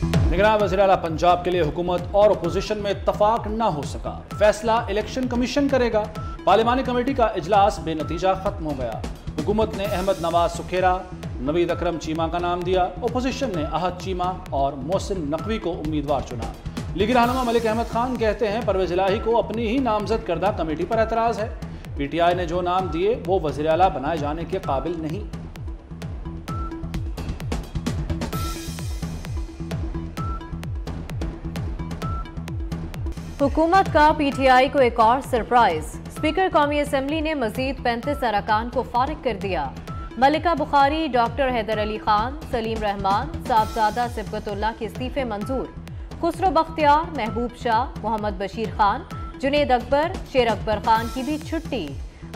निगरान वज़ीर-ए-आला पंजाब के लिए हुकूमत और अपोजिशन में इत्तफाक न हो सका, फैसला इलेक्शन कमीशन करेगा। पार्लिमानी कमेटी का इजलास बेनतीजा खत्म हो गया। हुकूमत ने अहमद नवाज सुखेरा, नवीद अकरम चीमा का नाम दिया। अपोजिशन ने अहद चीमा और मोहसिन नकवी को उम्मीदवार चुना। लीगी रहनुमा मलिक अहमद खान कहते हैं परवेज इलाही को अपनी ही नामजद करदा कमेटी पर एतराज है। पीटीआई ने जो नाम दिए वो वज़ीर-ए-आला बनाए जाने के काबिल नहीं। हुकूमत का पीटीआई को एक और सरप्राइज। स्पीकर कौमी असम्बली ने मजीद 35 अरकान को फारिग कर दिया। मलिका बुखारी, डॉक्टर हैदर अली खान, सलीम रहमान, साहबजादा सिबगतुल्लाह के इस्तीफे मंजूर। खुसरो बख्तियार, महबूब शाह, मोहम्मद बशीर खान, जुनेद अकबर, शेर अकबर खान की भी छुट्टी।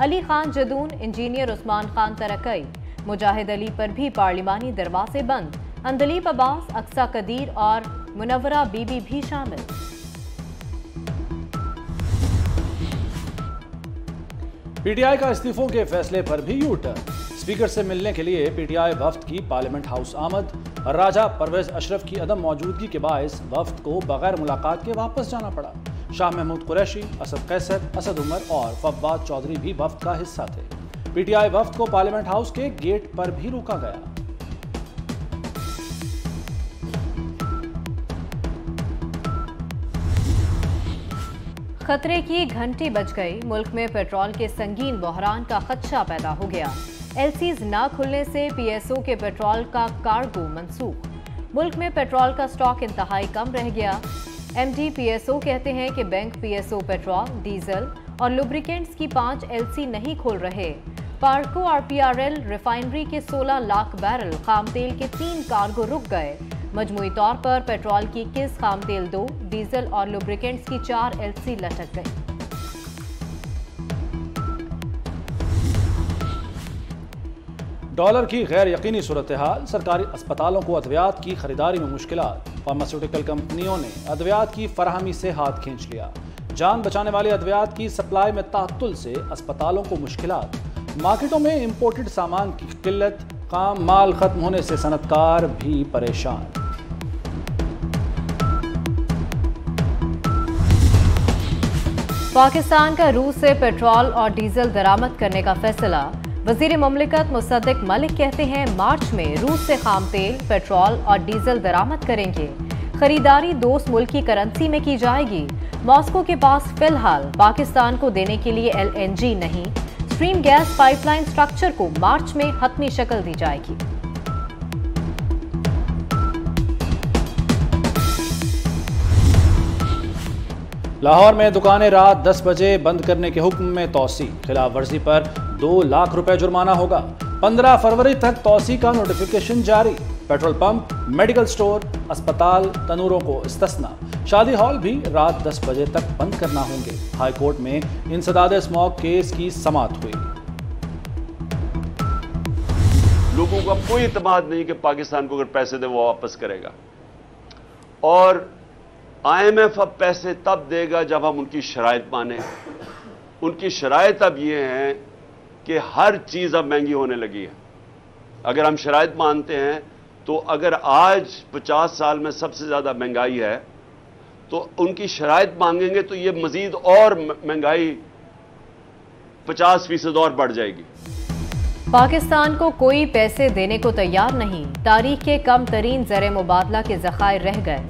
अली खान जदून, इंजीनियर उस्मान खान तरकई, मुजाहिद अली पर भी पार्लिमानी दरवाजे बंद। अंदलीब अब्बास, अक्सा कदीर और मुनव्वरा बीबी भी शामिल। पीटीआई का इस्तीफों के फैसले पर भी यू टर्न। स्पीकर से मिलने के लिए पीटीआई वफ्द की पार्लियामेंट हाउस आमद। राजा परवेज अशरफ की अदम मौजूदगी के बायस वफ्द को बगैर मुलाकात के वापस जाना पड़ा। शाह महमूद कुरैशी, असद कैसर, असद उमर और फव्वाद चौधरी भी वफ्द का हिस्सा थे। पीटीआई वफ्द को पार्लियामेंट हाउस के गेट पर भी रोका गया। खतरे की घंटी बज गई। मुल्क में पेट्रोल के संगीन बहरान का खदशा पैदा हो गया। एलसीज ना खुलने से पीएसओ के पेट्रोल का कार्गो मंसूख। मुल्क में पेट्रोल का स्टॉक इंतहाई कम रह गया। एमडी पीएसओ कहते हैं कि बैंक पीएसओ पेट्रोल, डीजल और लुब्रिकेंट्स की 5 एलसी नहीं खोल रहे। पार्को और पीआरएल रिफाइनरी के 16 लाख बैरल खाम तेल के 3 कार्गो रुक गए। मजमूई तौर पर पेट्रोल की 21 खाम तेल 2, डीजल और लुब्रिकेंट्स की 4 एलसी लटक गई। डॉलर की गैर यकीनी सूरत हाल। सरकारी अस्पतालों को अद्वियात की खरीदारी में मुश्किलात। फार्मास्यूटिकल कंपनियों ने अद्वियात की फराहमी से हाथ खींच लिया। जान बचाने वाले अद्वियात की सप्लाई में तात्तुल से अस्पतालों को मुश्किलात। मार्केटों में इंपोर्टेड सामान की किल्लत। काम माल खत्म होने से सनतकार भी परेशान। पाकिस्तान का रूस से पेट्रोल और डीजल दरामद करने का फैसला। वजीर मुमलिकत मुसद्दिक मलिक कहते हैं मार्च में रूस से खाम तेल, पेट्रोल और डीजल दरामद करेंगे। खरीदारी दोस्त मुल्क की करेंसी में की जाएगी। मॉस्को के पास फिलहाल पाकिस्तान को देने के लिए एलएनजी नहीं, स्ट्रीम गैस पाइपलाइन स्ट्रक्चर को मार्च में हतमी शक्ल दी जाएगी। लाहौर में दुकानें रात 10 बजे बंद करने के हुक्म में तौसी। खिलाफ वर्जी पर 2 लाख रुपए जुर्माना होगा। 15 फरवरी तक तौसी का नोटिफिकेशन जारी। पेट्रोल पंप, मेडिकल स्टोर, अस्पताल, तनूरों को इस्तस्ना। शादी हॉल भी रात 10 बजे तक बंद करना होंगे। हाई कोर्ट में इंसदाद स्मॉग केस की समाअत हुई। लोगों का कोई इत्मीनान नहीं कि पाकिस्तान को अगर पैसे दे वो वापस करेगा। और आईएमएफ अब पैसे तब देगा जब हम उनकी शराइत माने। उनकी शराइत अब ये हैं कि हर चीज़ अब महंगी होने लगी है। अगर हम शराइत मानते हैं तो अगर आज 50 साल में सबसे ज़्यादा महंगाई है तो उनकी शराइत मांगेंगे तो ये मज़ीद और महंगाई 50% और बढ़ जाएगी। पाकिस्तान को कोई पैसे देने को तैयार नहीं। तारीख के कम तरीन ज़र मुबादला के ज़खायर रह गए।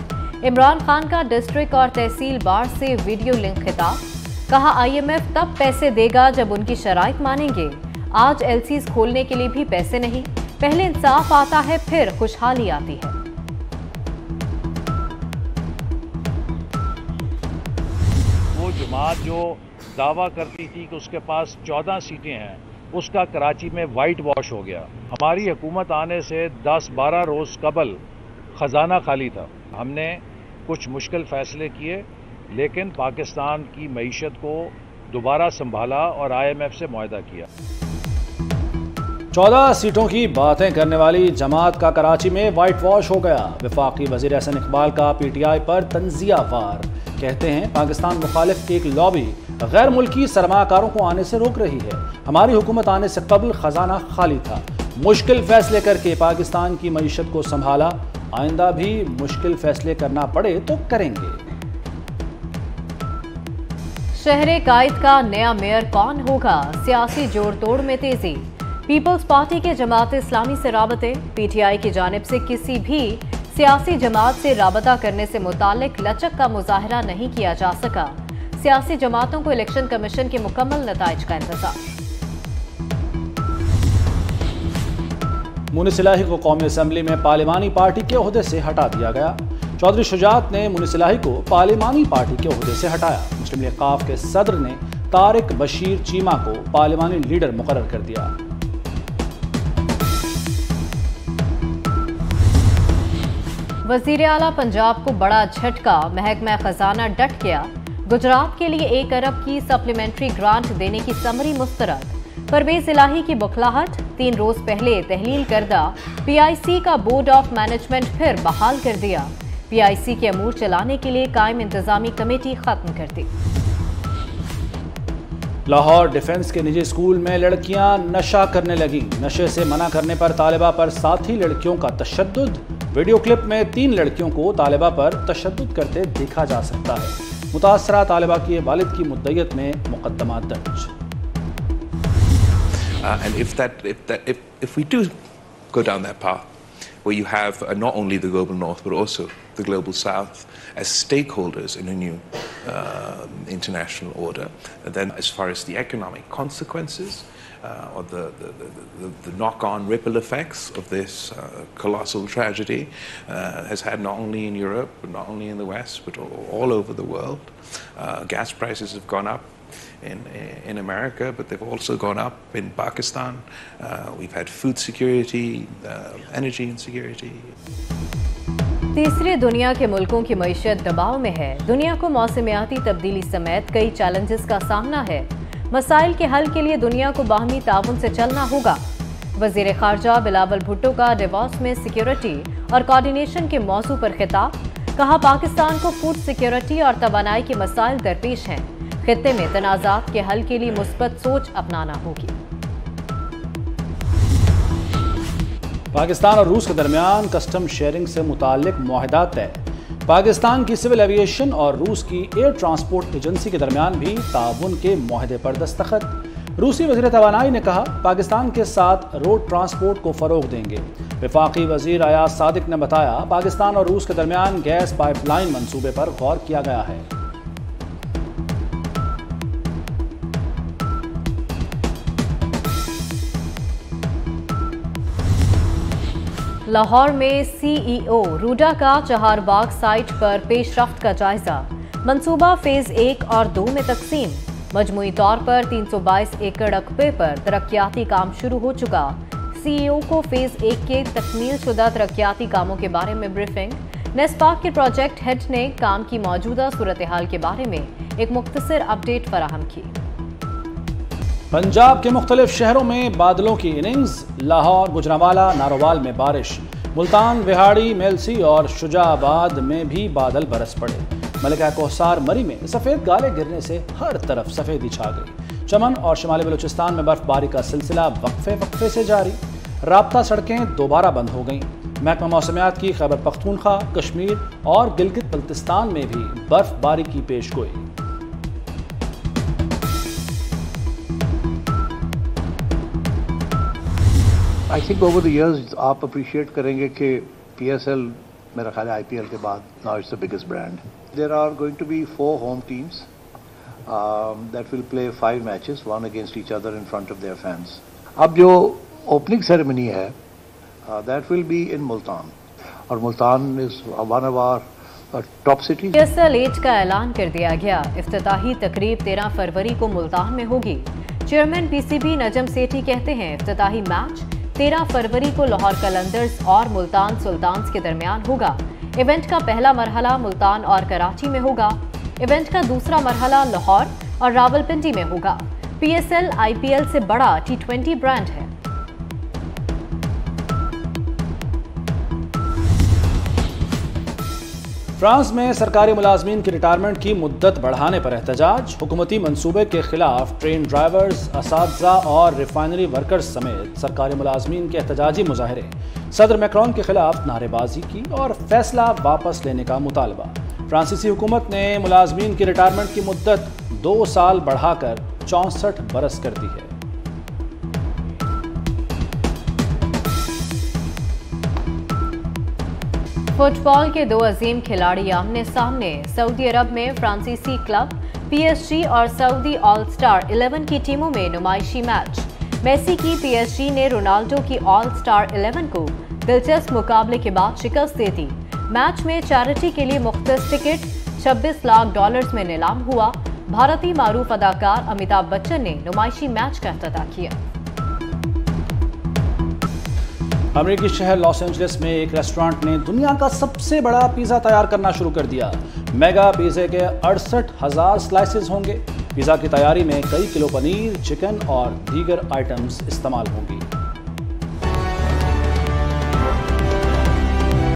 इमरान खान का डिस्ट्रिक्ट और तहसील बार से वीडियो लिंक खिताब। कहा आईएमएफ तब पैसे देगा जब उनकी शराइत मानेंगे। आज एलसीज खोलने के लिए भी पैसे नहीं। पहले इंसाफ आता है फिर खुशहाली आती है। वो जमात जो दावा करती थी कि उसके पास 14 सीटें हैं, उसका कराची में वाइट वॉश हो गया। हमारी हुकूमत आने से 10-12 रोज़ कबल खजाना खाली था। हमने कुछ मुश्किल फैसले किए लेकिन पाकिस्तान की मईशत को दोबारा संभाला और आईएमएफ से मुआहदा किया। 14 सीटों की बातें करने वाली जमात का कराची में वाइट वॉश हो गया। वफाकी वजीर एहसन इकबाल का पीटीआई पर तंजिया वार। कहते हैं पाकिस्तान मुखालिफ एक लॉबी गैर मुल्की सरमाकारों को आने से रोक रही है। हमारी हुकूमत आने से कबल खजाना खाली था। मुश्किल फैसले करके पाकिस्तान की मईशत को संभाला। आइंदा भी मुश्किल फैसले करना पड़े तो करेंगे। शहर कायद का नया मेयर कौन होगा? सियासी जोड़ तोड़ में तेजी। पीपल्स पार्टी के जमात इस्लामी से राबते। पीटीआई की जानिब से किसी भी सियासी जमात से राबता करने से मुतालिक लचक का मुजाहरा नहीं किया जा सका। सियासी जमातों को इलेक्शन कमीशन के मुकम्मल नताइज का इंतजार। मुनीस इलाही को कौमी असम्बली में पार्लिमानी पार्टी के ओहदे से हटा दिया गया। चौधरी शुजात ने मुनीस इलाही को पार्लिमानी पार्टी के ओहदे से हटाया। मुस्लिम लीग काफ के सदर ने तारिक बशीर चीमा को पार्लिमानी लीडर मुकर्रर कर दिया। वजीर आला पंजाब को बड़ा झटका। महकमा खजाना डट गया। गुजरात के लिए 1 अरब की सप्लीमेंट्री ग्रांट देने की समरी मुस्तरद। परवेज इलाही की बुखलाहट। 3 रोज पहले तहलील करदा पीआईसी का बोर्ड ऑफ मैनेजमेंट फिर बहाल कर दिया। पीआईसी के अमूर चलाने के लिए कायम इंतजामी कमेटी खत्म कर दी। लाहौर डिफेंस के निजी स्कूल में लड़कियां नशा करने लगी। नशे से मना करने पर तालिबा पर साथी लड़कियों का तशद्दुद। वीडियो क्लिप में 3 लड़कियों को तालिबा पर तशद्दुद करते देखा जा सकता है। मुतासरा तालिबा की वालिद की मुद्दइयत में मुकदमा दर्ज। And if we do go down that path, where you have not only the global north but also the global south as stakeholders in a new international order, then as far as the economic consequences or the knock-on ripple effects of this colossal tragedy has had not only in Europe, but not only in the West, but all over the world. Gas prices have gone up in America, but they've also gone up in Pakistan. We've had food security, energy insecurity. तीसरे दुनिया के मुल्कों की मईशत दबाव में है। दुनिया को मौसमियाती तब्दीली समेत कई चैलेंजेस का सामना है। मसाइल के हल के लिए दुनिया को बाहमी ताउन से चलना होगा। वजीर खारजा बिलावल भुट्टो का डिवोर्स में सिक्योरिटी और कोऑर्डिनेशन के मौजू पर खिताब। कहा, पाकिस्तान को फूड सिक्योरिटी और तवानाई के मसाइल दरपेश हैं। खित्ते में तनाज़ात के हल के लिए मुस्बत सोच अपनाना होगी। पाकिस्तान और रूस के दरमियान कस्टम शेयरिंग से मुताल्लिक मुआहदा तय। पाकिस्तान की सिविल एविएशन और रूस की एयर ट्रांसपोर्ट एजेंसी के दरमियान भी ताउन के मुआहदे पर दस्तखत। रूसी वज़ीर तवानाई ने कहा, पाकिस्तान के साथ रोड ट्रांसपोर्ट को फ़रोग़ देंगे। वफाकी वज़ीर अयाज सादिक ने बताया, पाकिस्तान और रूस के दरमियान गैस पाइपलाइन मंसूबे पर गौर किया गया है। लाहौर में सीईओ रूडा का चहारबाग साइट पर पेशरफ्त का जायजा। मंसूबा फेज 1 और 2 में तकसीम। मजमूई तौर पर 322 एकड़ रकबे पर तरक्याती काम शुरू हो चुका। सीईओ को फेज 1 के तकमील शुदा तरक्याती कामों के बारे में ब्रीफिंग। नेस्पाक के प्रोजेक्ट हेड ने काम की मौजूदा सूरत हाल के बारे में एक मुख्तसर अपडेट फराहम की। पंजाब के मुख्तलिफ शहरों में बादलों की इनिंग्स। लाहौर, गुजरांवाला, नारोवाल में बारिश। मुल्तान, विहाड़ी, मेलसी और शुजाबाद में भी बादल बरस पड़े। मलिका कोहसार मरी में सफ़ेद गाले गिरने से हर तरफ सफ़ेदी छा गई। चमन और शिमाली बलूचिस्तान में बर्फबारी का सिलसिला वक्फे से जारी। राब्ता सड़कें दोबारा बंद हो गईं। महकमा मौसमियात की खैबर पख्तूनख्वा, कश्मीर और गिलगित बल्तिस्तान में भी बर्फबारी की पेशगोई। I think over the years आप अप्रिशिएट करेंगे कि PSL मेरा ख्याल है IPL के बाद now it's the biggest brand. There are going to be 4 home teams that will play 5 matches, one against each other in front of their fans. अब जो ओपनिंग सेरेमनी है that will be in Multan, और Multan is one of our top cities. PSL 8 का ऐलान कर दिया गया। इफ्तिताही तकरीब 13 फरवरी को मुल्तान में होगी। चेयरमैन PCB नजम सेठी कहते हैं, इफ्तिताही मैच 13 फरवरी को लाहौर कलंदर्स और मुल्तान सुल्तान्स के दरमियान होगा। इवेंट का पहला मरहला मुल्तान और कराची में होगा। इवेंट का दूसरा मरहला लाहौर और रावलपिंडी में होगा। PSL IPL से बड़ा T20 ब्रांड है। फ्रांस में सरकारी मुलाजमीन की रिटायरमेंट की मुद्दत बढ़ाने पर एहतजाज। हुकूमती मंसूबे के खिलाफ ट्रेन ड्राइवर्स, असातिज़ा और रिफाइनरी वर्कर्स समेत सरकारी मुलाजमीन के एहतजाजी मुजाहरे। सदर मैक्रोन के खिलाफ नारेबाजी की और फैसला वापस लेने का मुतालबा। फ्रांसीसी हुकूमत ने मुलाजमीन की रिटायरमेंट की मुद्दत 2 साल बढ़ाकर 64 बरस कर दी है। फुटबॉल के 2 अजीम खिलाड़ी आमने सामने। सऊदी अरब में फ्रांसीसी क्लब PSG और सऊदी ऑल स्टार 11 की टीमों में नुमाइशी मैच। मेसी की PSG ने रोनाल्डो की ऑल स्टार 11 को दिलचस्प मुकाबले के बाद शिकस्त दे दी। मैच में चैरिटी के लिए मुख्तस टिकट $26 लाख में नीलाम हुआ। भारतीय मारूफ अदाकार अमिताभ बच्चन ने नुमाइशी मैच का इफ्तिताह किया। अमेरिकी शहर लॉस एंजलिस में एक रेस्टोरेंट ने दुनिया का सबसे बड़ा पिज़्ज़ा तैयार करना शुरू कर दिया। मेगा पिज़्ज़े के 68,000 स्लाइसेस होंगे। पिज़्ज़ा की तैयारी में कई किलो पनीर, चिकन और दीगर आइटम्स इस्तेमाल होंगी।